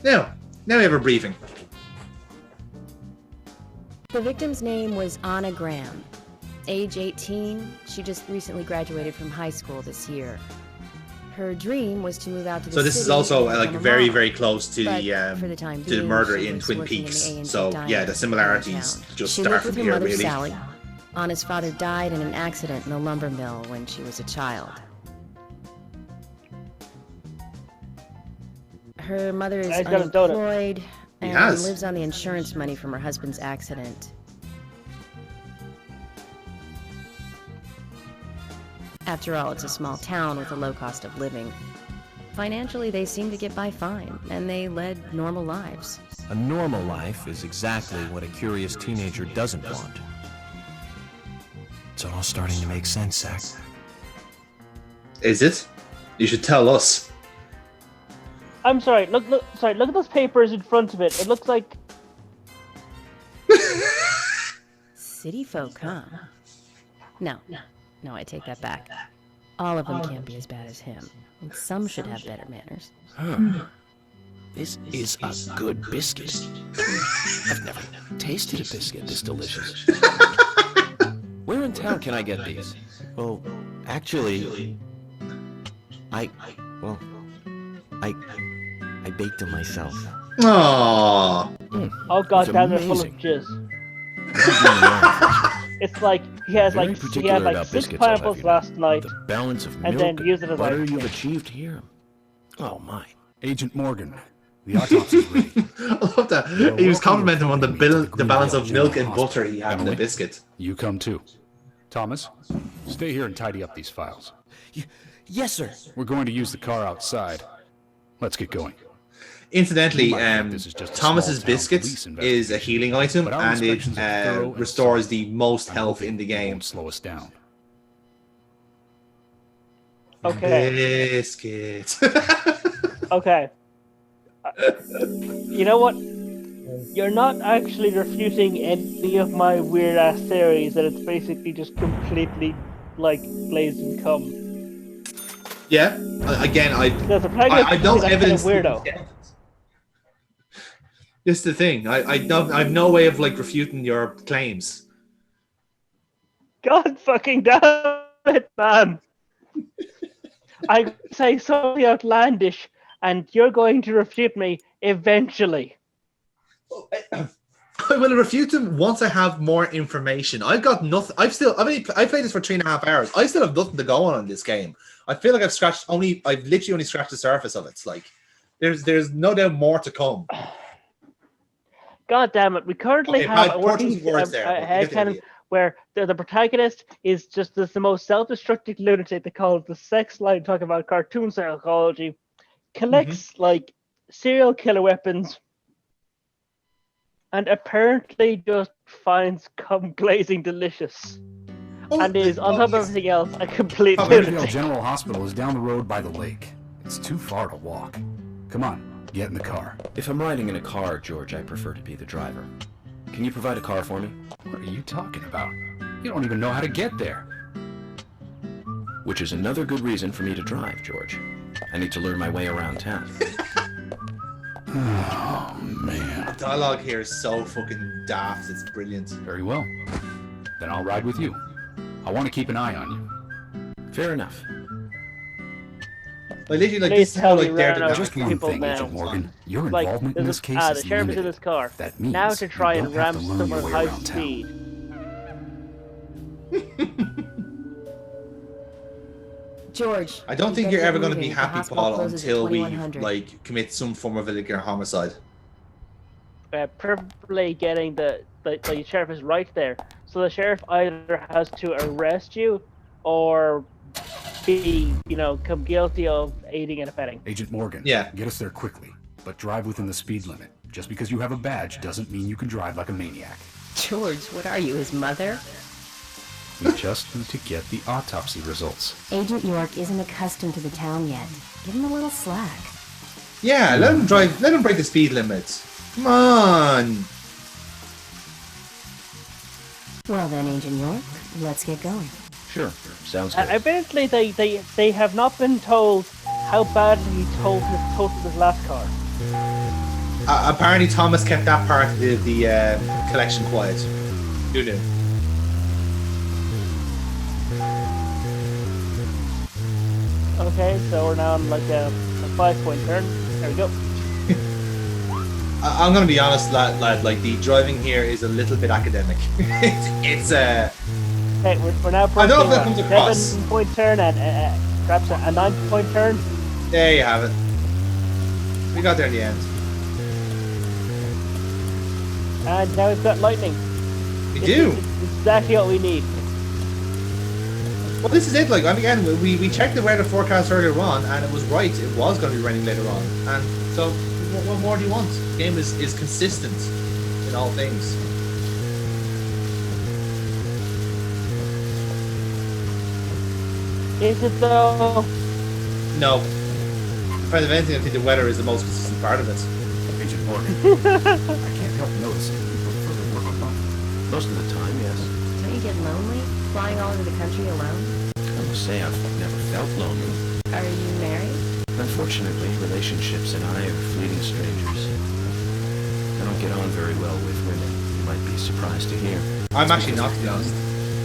Now we have a briefing. The victim's name was Anna Graham. Age 18, she just recently graduated from high school this year. Her dream was to move out to the So this city is also and like become a very, model. very close to But the for the time to the being, murder she in was Twin working in Peaks. the A&P So diner yeah, the similarities downtown. just She start lived from with her here, mother, really. Sally. Anna's father died in an accident in a lumber mill when she was a child. Her mother is unemployed and lives on the insurance money from her husband's accident. After all, it's a small town with a low cost of living. Financially, they seem to get by fine, and they led normal lives. A normal life is exactly what a curious teenager doesn't want. It's all starting to make sense, Zach. Is it? You should tell us. I'm sorry. Look at those papers in front of it. It looks like City folk, huh? No, I take that back. All of them can't be as bad as him, and some should have better manners. This is a good biscuit. I've never tasted a biscuit this delicious. Where in town can I get these? Well, actually, I baked them myself. Aww. oh god damn, they're full of jizz. It's like he had like 6 pineapples last night, The balance of and milk then use it as butter like you've achieved here. Oh my. Agent Morgan, the autopsy's ready. I love that. He was complimenting him on the balance of milk and butter he had in the biscuit. You come too. Thomas, stay here and tidy up these files. Yes, sir. We're going to use the car outside. Let's get going. Incidentally, this is just a Thomas's small-town biscuit police is a healing item, But our and it inspections are thorough and restores solid. the most I'm health hoping in the it game. won't slow us down. okay, Biscuit. okay. You know what? You're not actually refuting any of my weird ass theories that it's basically just completely like blazing cum. Yeah. Again, I don't evidence. Weirdo. This is the thing. I have no way of like refuting your claims. God fucking damn it, man! I say something outlandish, and you're going to refute me eventually. I will refute them once I have more information. I've got nothing. I played this for 3.5 hours. I still have nothing to go on in this game. I feel like I've literally only scratched the surface of it. It's like there's no doubt more to come. God damn it! We currently have a working headcanon where the protagonist is just the most self-destructive lunatic. They call it the sex line, talking about cartoon psychology. Collects like serial killer weapons, and apparently just finds cum glazing delicious. And is, on top of everything else, a complete Greenvale lunatic. General Hospital is down the road by the lake. It's too far to walk. Come on, get in the car. If I'm riding in a car, George, I prefer to be the driver. Can you provide a car for me? What are you talking about? You don't even know how to get there. Which is another good reason for me to drive, George. I need to learn my way around town. Oh, man. The dialogue here is so fucking daft. It's brilliant. Very well. Then I'll ride with you. I want to keep an eye on you. Fair enough. Like literally, like Please this is how tell like me they're right now. Just one People thing, now. Agent Morgan. Your Like, involvement in this case the is sheriff is in limited. his car. That means Now to try you and don't have ram to learn someone your at way high around speed. George, I don't you think better you're get ever going to be moving. The happy, hospital Paul, closes at until we 2100. like commit some form of illegal homicide. Preferably getting the sheriff is right there. So the sheriff either has to arrest you or be, come guilty of aiding and abetting. Agent Morgan, Yeah. get us there quickly, but drive within the speed limit. Just because you have a badge doesn't mean you can drive like a maniac. George, what are you, his mother? We just need to get the autopsy results. Agent York isn't accustomed to the town yet. Give him a little slack. Yeah, let him drive. Let him break the speed limits. Come on. Well then, Agent York, let's get going. Sure, sounds good. Evidently, they have not been told how badly he totaled his last car. Apparently, Thomas kept that part of the collection quiet. Who knew? Okay, so we're now on like a 5-point turn. There we go. I'm gonna be honest, lad. Like the driving here is a little bit academic. it's Okay, we're now I don't know if that comes across. 7-point turn and perhaps a 9-point turn. There you have it. We got there in the end. And now we've got lightning. We do. It's exactly what we need. Well, this is it. Like, again, we checked the weather forecast earlier on, and it was right. It was going to be raining later on, and so what more do you want? The game is consistent in all things. Is it though? No. If anything, I think the weather is the most consistent part of it. Agent Morgan, I can't help noticing you prefer to work alone. Most of the time, yes. Don't you get lonely, flying all over the country alone? I must say I've never felt lonely. Are you married? Unfortunately, relationships and I are fleeting strangers. I don't get on very well with women. You might be surprised to hear. I'm actually not, to be honest.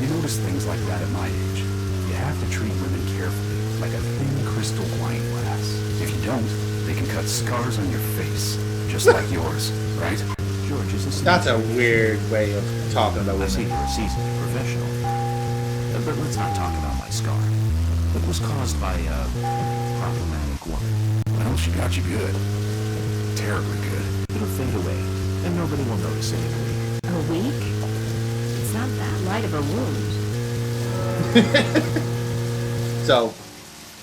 You notice things like that at my age. You have to treat women carefully, like a thin crystal wine glass. If you don't, they can cut scars on your face, just like yours, right? George, is this... That's a weird way of talking about I see women. you're a seasoned professional. But let's not talk about my scar. It was caused by a problematic woman. Well, she got you good. Terribly good. It'll fade away, and nobody will notice it in a week. A week? It's not that light of a wound. So,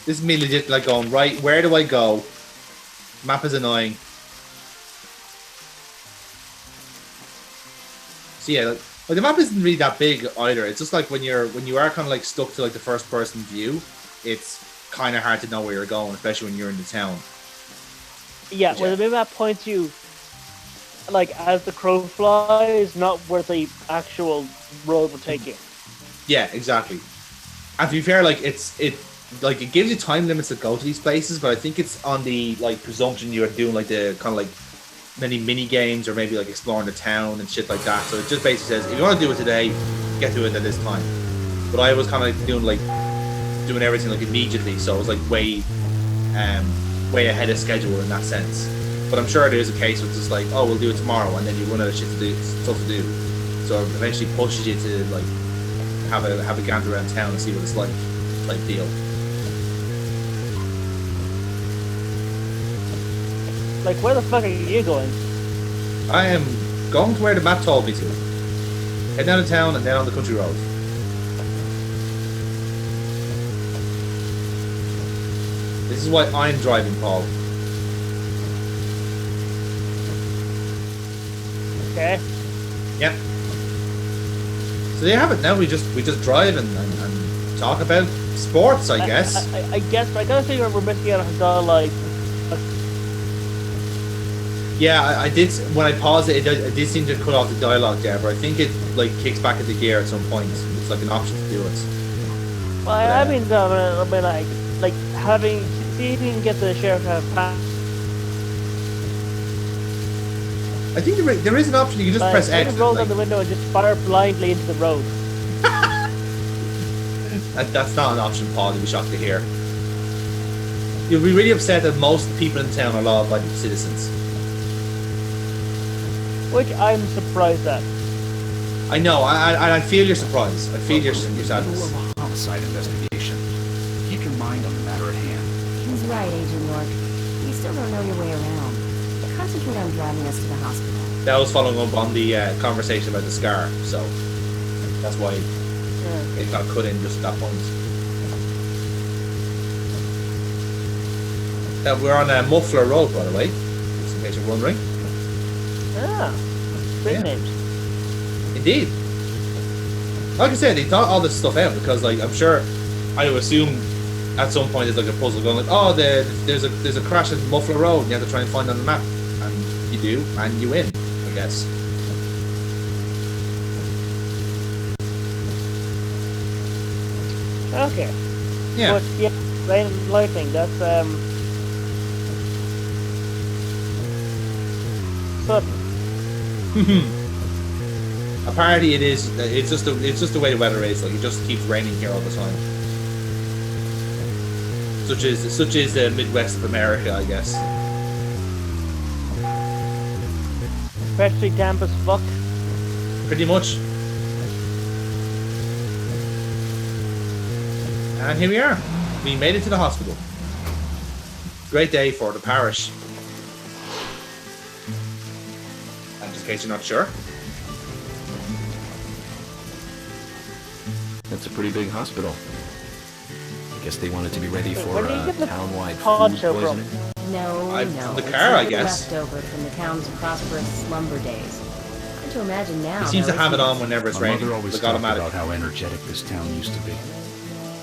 this is me legit like going, right, where do I go? Map is annoying. So yeah, like the map isn't really that big either. It's just like when you are kind of like stuck to like the first person view, it's kind of hard to know where you're going, especially when you're in the town. Yeah, well, the map points you like as the crow flies, not where the actual road will take you. Yeah, exactly. And to be fair, like it gives you time limits to go to these places, but I think it's on the like presumption you're doing like the kind of like many mini games or maybe like exploring the town and shit like that. So it just basically says if you want to do it today, get to it at this time. But I was kind of like doing everything like immediately, so I was like way ahead of schedule in that sense. But I'm sure there is a case where it's just like, oh, we'll do it tomorrow, and then you run out of stuff to do. So it eventually pushes you to like have a gander around town and see what it's like, type deal. Like, where the fuck are you going? I am going to where the map told me to. Head down to town and then on the country road. This is why I'm driving, Paul. Okay. Yep. So there you have it. Now we just drive and talk about sports, I guess. I guess, but I gotta say we're missing out on like. Yeah, I did. When I paused it, it did seem to cut off the dialogue there, but I think it like kicks back into gear at some point. It's like an option to do it. Well, I mean, like having see if you can get the sheriff to have pass. I think there is an option. You can just press X. Roll down the window and just fire blindly into the road. That's not an option, Paul. You'll be shocked to hear. You'll be really upset that most of the people in town are law-abiding citizens. Which I'm surprised at. I know. I feel your surprise. I feel your sadness. A homicide investigation. Keep your mind on the matter at hand. He's right, Agent York. You still don't know your way around. Concentrate on driving us to the hospital. That was following up on the conversation about the scar, so that's why it got cut in just at that point. We're on Muffler Road, by the way, just in case you're wondering. Ah, great names. Indeed. Like I said, they thought all this stuff out because, like, I'm sure, I would assume at some point there's like a puzzle going like, oh, there's a crash at Muffler Road, and you have to try and find it on the map, and you do, and you win, I guess. Okay. Yeah. But yeah, rain and lightning. That's sudden. Apparently, it is. It's just the way the weather is. Like it just keeps raining here all the time. Such is the Midwest of America, I guess. Especially damp as fuck. Pretty much. And here we are. We made it to the hospital. Great day for the parish. And just in case you're not sure. That's a pretty big hospital. I guess they wanted to be ready for Where do you get the town-wide pod food show from? poisoning. No, From the it's car, I something guess. left over from the town's prosperous slumber days. Hard to imagine now. He seems to though, have it isn't on whenever it's My raining. mother always Like talked automatic. about how energetic this town used to be.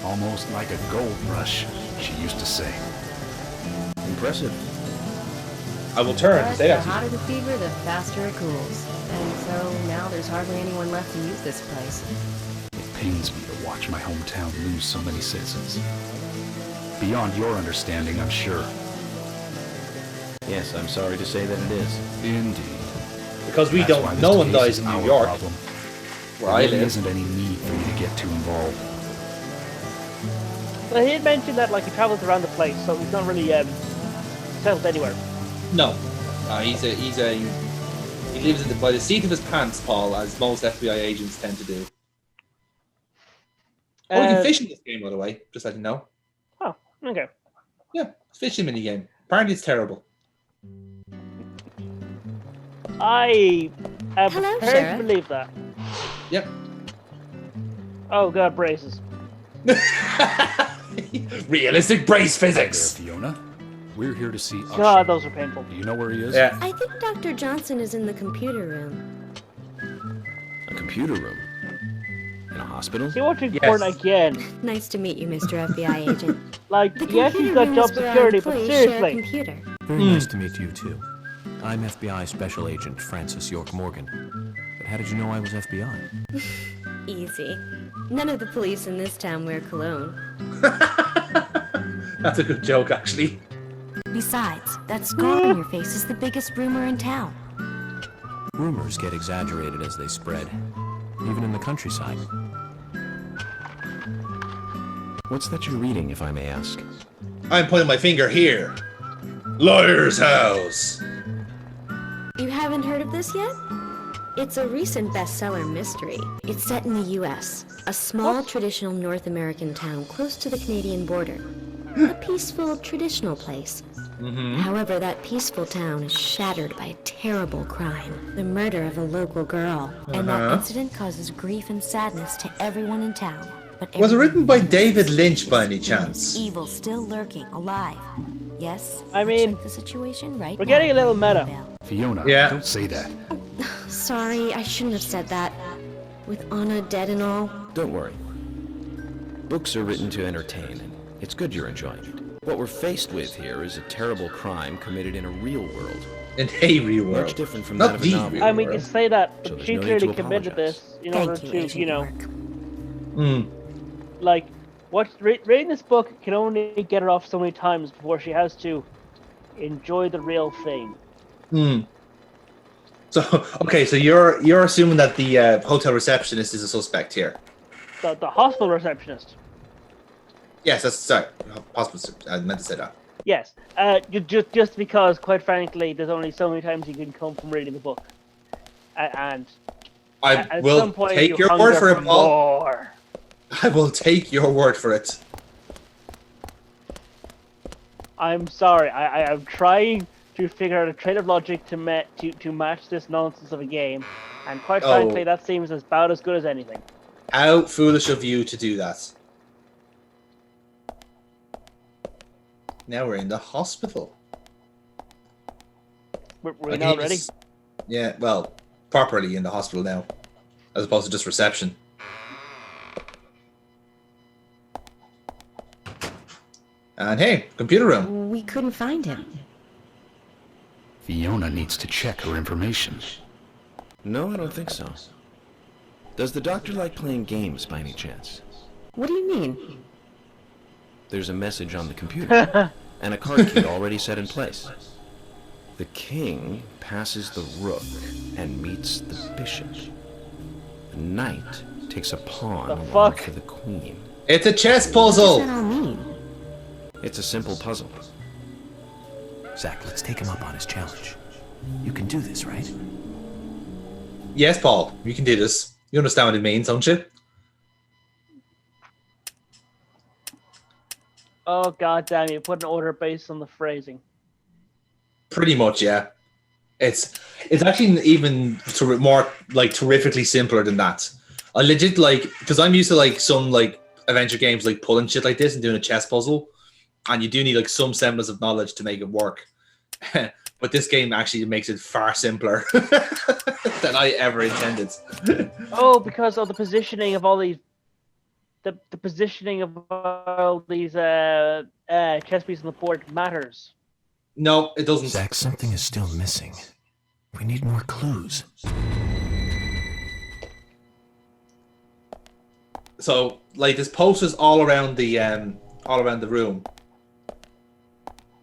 Almost like a gold rush, she used to say. Impressive. I will turn and But say the that to you. hotter the fever, the faster it cools. And so now there's hardly anyone left to use this place. It pains me to watch my hometown lose so many citizens. Beyond your understanding, I'm sure. Yes, I'm sorry to say that it is. Indeed. Because we That's why don't. this No one case dies is in our New York, problem. where I There really live. isn't any need for me to get too involved. Well, he had mentioned that like he travels around the place, so he's not really settled anywhere. No, he lives by the seat of his pants, Paul, as most FBI agents tend to do. Oh, you can fish in this game, by the way. Just let you know. Oh, okay. Yeah, it's a fishing mini game. Apparently, it's terrible. I am Hello, prepared Sheriff. to believe that. Yep. Oh god, braces. Realistic brace There, physics. Fiona. We're here to see Usher. God, those are painful. Do you know where he is? Yeah. I think Dr. Johnson is in the computer room. A computer room? In a hospital? He watching Yes. porn again. Nice to meet you, Mr. FBI agent. Like, The yes, he's computer got room job is where our security, but employees share a seriously. computer. Very nice to meet you, too. I'm FBI Special Agent Francis York Morgan. But how did you know I was FBI? Easy. None of the police in this town wear cologne. That's a good joke, actually. Besides, that scar on your face is the biggest rumor in town. Rumors get exaggerated as they spread, even in the countryside. What's that you're reading, if I may ask? I'm putting my finger here. Lawyer's House. You haven't heard of this yet? It's a recent bestseller mystery. It's set in the U.S., a small traditional North American town close to the Canadian border. A peaceful, traditional place. However, that peaceful town is shattered by a terrible crime. The murder of a local girl. And that incident causes grief and sadness to everyone in town. But Was it written by everyone David knows Lynch by any there's chance? Evil still lurking, alive. Yes? I mean, check the situation right we're now. getting a little meta. Fiona, Yeah. don't say that. Sorry, I shouldn't have said that. With Anna dead and all. Don't worry. Books are written to entertain, and it's good you're enjoying it. What we're faced with here is a terrible crime committed in a real world. In a real Much world. different from Not that of a the novel. real I mean, you say that, So but there's she no need clearly to committed apologize. this in order Thank you, to, Agent you know, York. like, reading this book can only get her off so many times before she has to enjoy the real thing. So okay, so you're assuming that the hotel receptionist is a suspect here. The hospital receptionist. Yes, that's sorry. Hospital. I meant to say that. Yes, just because, quite frankly, there's only so many times you can come from reading the book, and I at will some point take you your hunger word for for it, Paul. more. I will take your word for it. I'm sorry, I am trying to figure out a train of logic to match this nonsense of a game, and quite frankly, that seems about as good as anything. How foolish of you to do that. Now we're in the hospital. We're Like, not ready. he's- Yeah, well, properly in the hospital now, as opposed to just reception. And hey, computer room. We couldn't find him. Fiona needs to check her information. No, I don't think so. Does the doctor like playing games by any chance? What do you mean? There's a message on the computer, and a card key already set in place. The king passes the rook and meets the bishop. The knight takes a pawn along for the queen. It's a chess What does puzzle. that all mean? It's a simple puzzle. Zach, let's take him up on his challenge. You can do this, right? Yes, Paul, you can do this. You understand what it means, don't you? Oh god damn! You put an order based on the phrasing. Pretty much, yeah. It's actually even more like terrifically simpler than that. I legit like, because I'm used to like some like adventure games like pulling shit like this and doing a chess puzzle, and you do need like some semblance of knowledge to make it work. But this game actually makes it far simpler than I ever intended. Oh, because of the positioning of all these, the positioning of all these chess pieces on the board matters. No, it doesn't. Zach, something is still missing. We need more clues. So, like, there's posters all around the room,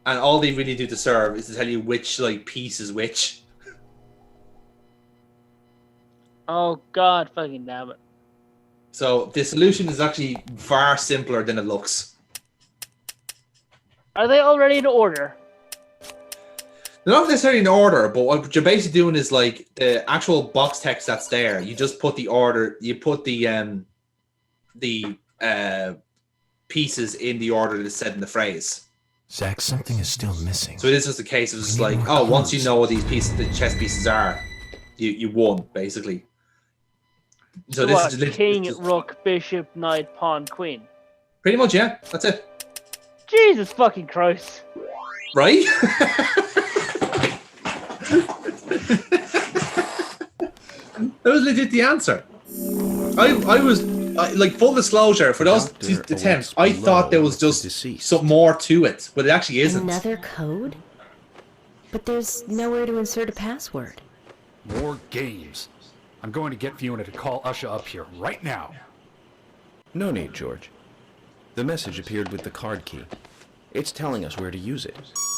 and all they really do to serve is to tell you which like piece is which. Oh god, fucking damn it! So the solution is actually far simpler than it looks. Are they already in order? They're not necessarily in order, but what you're basically doing is like the actual box text that's there. You just put the order. You put the pieces in the order that's said in the phrase. Zach, something is still missing. So it is just a case of just like, oh, once you know what these pieces, the chess pieces are, you won basically. So this is king, rook, bishop, knight, pawn, queen. Pretty much, yeah. That's it. Jesus fucking Christ! Right? That was legit the answer. I was like, full disclosure, for those attempts, I thought there was just some more to it, but it actually isn't. Another code? But there's nowhere to insert a password. More games. I'm going to get Fiona to call Usha up here right now. No need, George. The message appeared with the card key. It's telling us where to use it.